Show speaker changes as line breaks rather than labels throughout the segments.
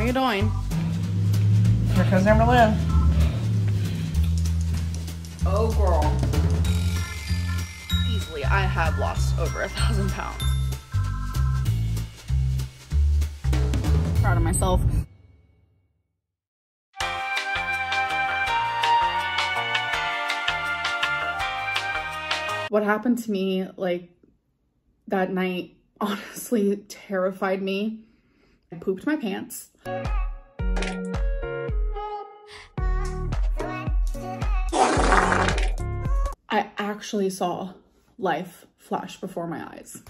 How you doing?
Here comes Amberlynn.
Oh, girl. Easily, I have lost over 1,000 pounds. Proud of myself. What happened to me, like, that night honestly terrified me. I pooped my pants. I actually saw life flash before my eyes.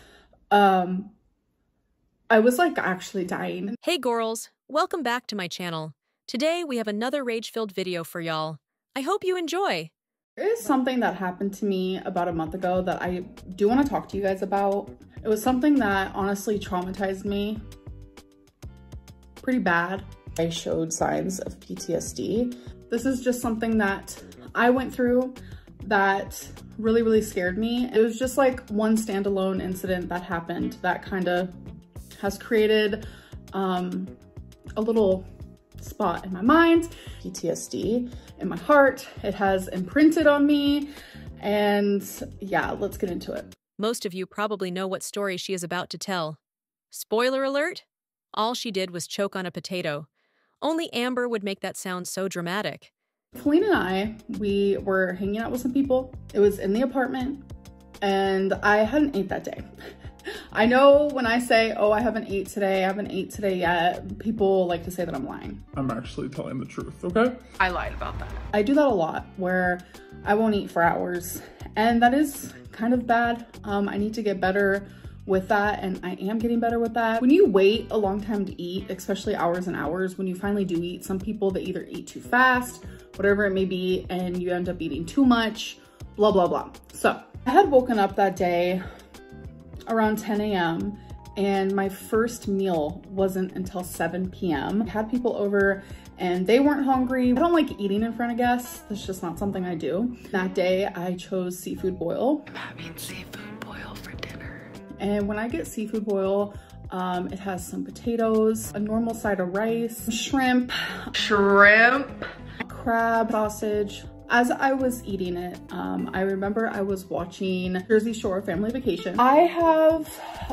I was like actually dying.
Hey gorls, welcome back to my channel. Today we have another rage-filled video for y'all. I hope you enjoy.
There is something that happened to me about a month ago that I do want to talk to you guys about. It was something that honestly traumatized me pretty bad. I showed signs of PTSD. This is just something that I went through that really scared me. It was just like one standalone incident that happened that kind of has created a little spot in my mind, PTSD in my heart. It has imprinted on me, and yeah, let's get into it.
Most of you probably know what story she is about to tell. Spoiler alert, all she did was choke on a potato. Only Amber would make that sound so dramatic.
Feline and I, we were hanging out with some people. It was in the apartment, and I hadn't ate that day. I know when I say, oh, I haven't ate today yet, people like to say that I'm lying.
I'm actually telling the truth, okay?
I lied about that. I do that a lot where I won't eat for hours, and that is kind of bad. I need to get better with that, and I am getting better with that. When you wait a long time to eat, especially hours and hours, when you finally do eat, some people, they either eat too fast, whatever it may be, and you end up eating too much, blah, blah, blah. So I had woken up that day around 10 a.m. and my first meal wasn't until 7 p.m. I had people over and they weren't hungry. I don't like eating in front of guests. That's just not something I do. That day I chose seafood boil. I'm having seafood boil for dinner. And when I get seafood boil, it has some potatoes, a normal side of rice, shrimp, crab, sausage. As I was eating it, I remember I was watching Jersey Shore Family Vacation. I have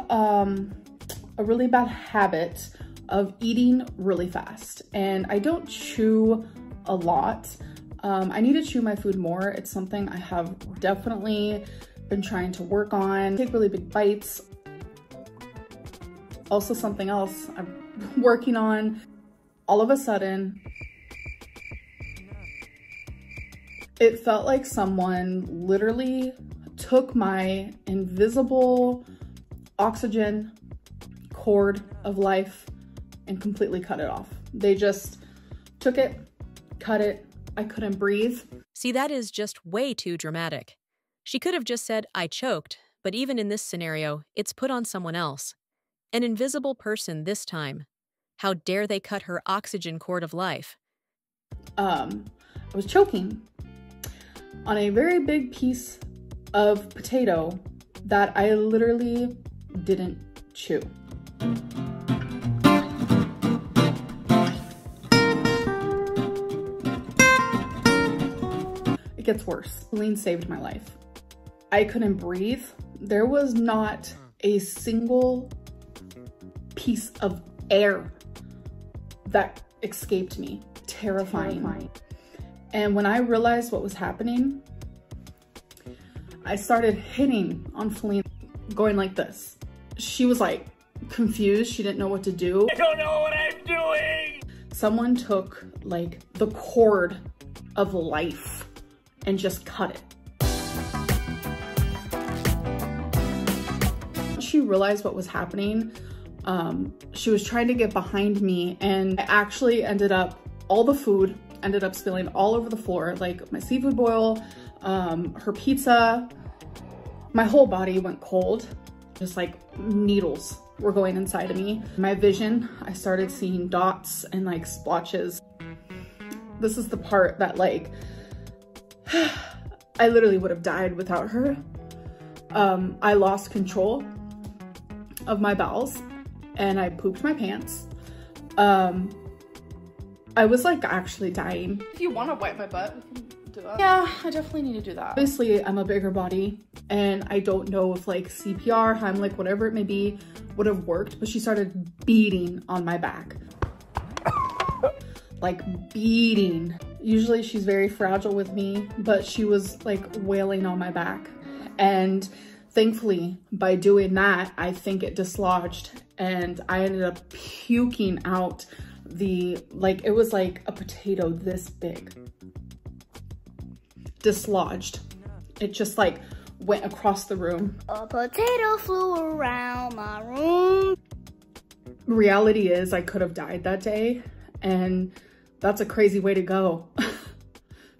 a really bad habit of eating really fast, and I don't chew a lot. I need to chew my food more. It's something I have definitely been trying to work on. Take really big bites. Also something else I'm working on. All of a sudden, it felt like someone literally took my invisible oxygen cord of life and completely cut it off. They just took it, cut it. I couldn't breathe.
See, that is just way too dramatic. She could have just said, I choked, but even in this scenario, it's put on someone else. An invisible person this time. How dare they cut her oxygen cord of life?
I was choking on a very big piece of potato that I literally didn't chew. It gets worse. Feline saved my life. I couldn't breathe. There was not a single piece of air that escaped me. Terrifying. And when I realized what was happening, I started hitting on Feline, going like this. She was like confused. She didn't know what to do.
I don't know what I'm doing.
Someone took like the cord of life and just cut it. She realized what was happening. She was trying to get behind me, and I actually ended up, all the food ended up spilling all over the floor, like my seafood boil, her pizza. My whole body went cold, just like needles were going inside of me. My vision, I started seeing dots and like splotches. This is the part that like, I literally would have died without her. I lost control of my bowels and I pooped my pants. I was like actually dying. If you want to wipe my butt, we can do that. Yeah, I definitely need to do that. Obviously, I'm a bigger body and I don't know if like CPR, Heimlich, whatever it may be, would have worked, but she started beating on my back. Like beating. Usually she's very fragile with me, but she was like wailing on my back. And thankfully, by doing that, I think it dislodged and I ended up puking out like it was like a potato this big. Dislodged. It just like went across the room.
A potato flew around my room.
Reality is I could have died that day, and that's a crazy way to go.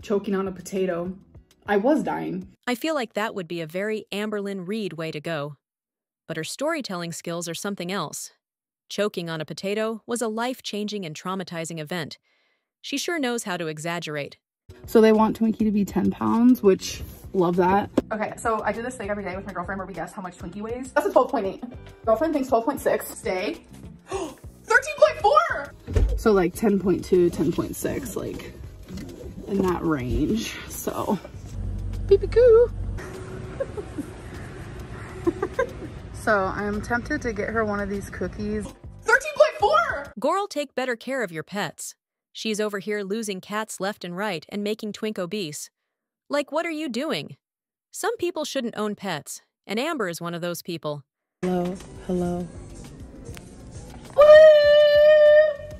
Choking on a potato. I was dying.
I feel like that would be a very Amberlynn Reed way to go. But her storytelling skills are something else. Choking on a potato was a life-changing and traumatizing event. She sure knows how to exaggerate.
So they want Twinkie to be 10 pounds, which love that. Okay, so I do this thing every day with my girlfriend where we guess how much Twinkie weighs. That's a 12.8. Girlfriend thinks 12.6. Stay. 13.4! So like 10.2, 10.6, like in that range. So, beep-coo. So I'm tempted to get her one of these cookies. 13.4!
Gorl, take better care of your pets. She's over here losing cats left and right and making Twink obese. Like, what are you doing? Some people shouldn't own pets, and Amber is one of those people.
Hello, hello.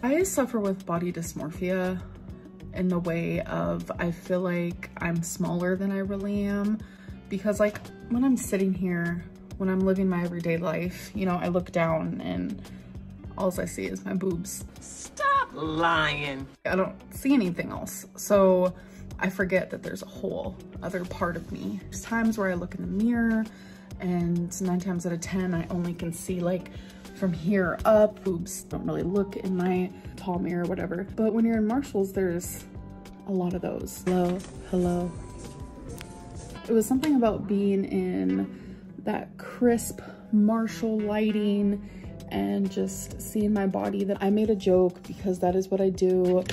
I suffer with body dysmorphia in the way of I feel like I'm smaller than I really am, because like when I'm sitting here, when I'm living my everyday life, you know, I look down and all I see is my boobs.
Stop lying.
I don't see anything else. So I forget that there's a whole other part of me. There's times where I look in the mirror and 9 times out of 10, I only can see like from here up. Boobs don't really look in my tall mirror or whatever. But when you're in Marshall's, there's a lot of those. Hello, hello. It was something about being in that crisp Marshall lighting and just seeing my body that I made a joke, because that is what I do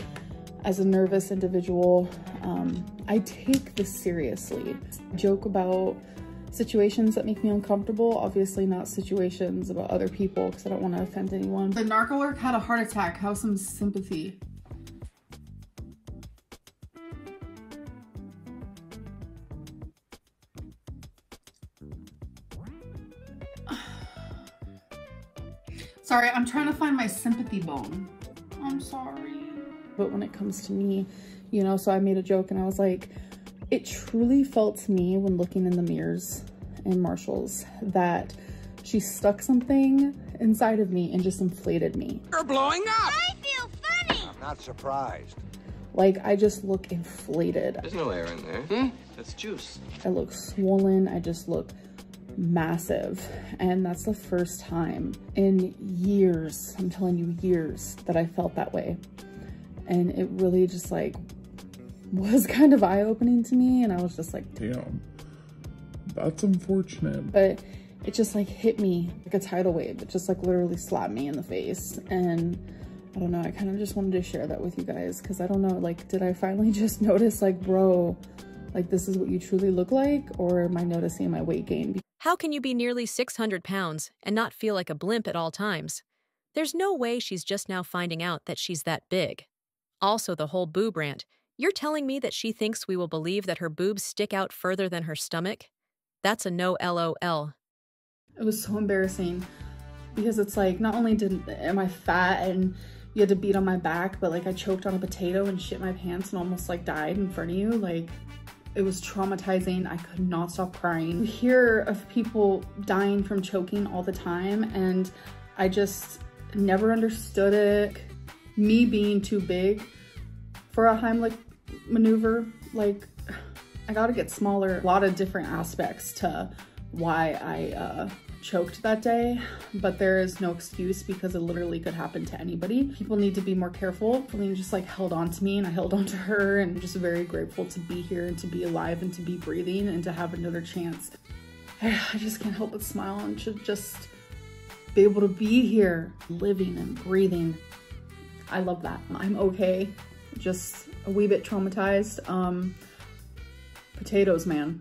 as a nervous individual. I take this seriously. Joke about situations that make me uncomfortable, obviously not situations about other people, because I don't want to offend anyone. The narcoleptic had a heart attack. Have some sympathy. Sorry, I'm trying to find my sympathy bone. I'm sorry. But when it comes to me, you know, so I made a joke and I was like, it truly felt to me when looking in the mirrors in Marshall's that she stuck something inside of me and just inflated me.
You're blowing up!
I feel funny!
I'm not surprised.
Like, I just look inflated.
There's no air in there. That's juice.
I look swollen. I just look massive. And that's the first time in years, I'm telling you years, that I felt that way. And it really just like was kind of eye-opening to me, and I was just like,
damn, that's unfortunate.
But it just like hit me like a tidal wave. It just like literally slapped me in the face. And I don't know, I kind of just wanted to share that with you guys, because I don't know, like, did I finally just notice like, bro, like this is what you truly look like, or am I noticing my weight gain?
How can you be nearly 600 pounds and not feel like a blimp at all times? There's no way she's just now finding out that she's that big. Also, the whole boob rant. You're telling me that she thinks we will believe that her boobs stick out further than her stomach? That's a no LOL.
It was so embarrassing, because it's like, not only am I fat and you had to beat on my back, but like I choked on a potato and shit my pants and almost like died in front of you. Like, it was traumatizing. I could not stop crying. You hear of people dying from choking all the time, and I just never understood it. Me being too big for a Heimlich maneuver, like, I gotta get smaller. A lot of different aspects to why I choked that day, but there is no excuse, because it literally could happen to anybody. People need to be more careful. Feline just like held on to me and I held on to her, and I'm just very grateful to be here and to be alive and to be breathing and to have another chance. I just can't help but smile and should just be able to be here, living and breathing. I love that. I'm okay. Just a wee bit traumatized. Potatoes, man.